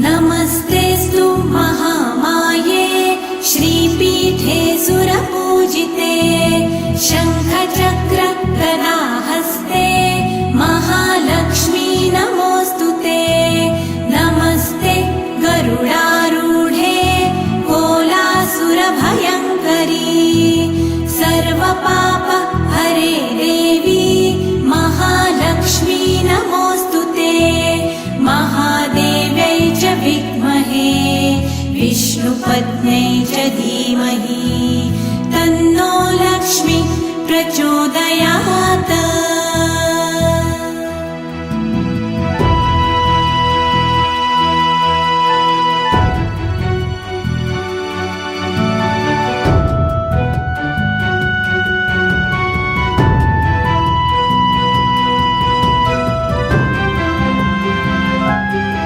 नमस्तेऽस्तु महामाये श्रीपीठे सुरपूजिते शङ्खचक्र गदाहस्ते महालक्ष्मी नमोऽस्तुते। नमस्ते गरुडारूढे कोलासुरभयङ्करी सर्वपाप हरे देवी महालक्ष्मी नमोऽस्तुते। महादेव्यै च विद्महे विष्णुपत्न्यै च धीमहि तन्नो लक्ष्मी प्रचोदयात्।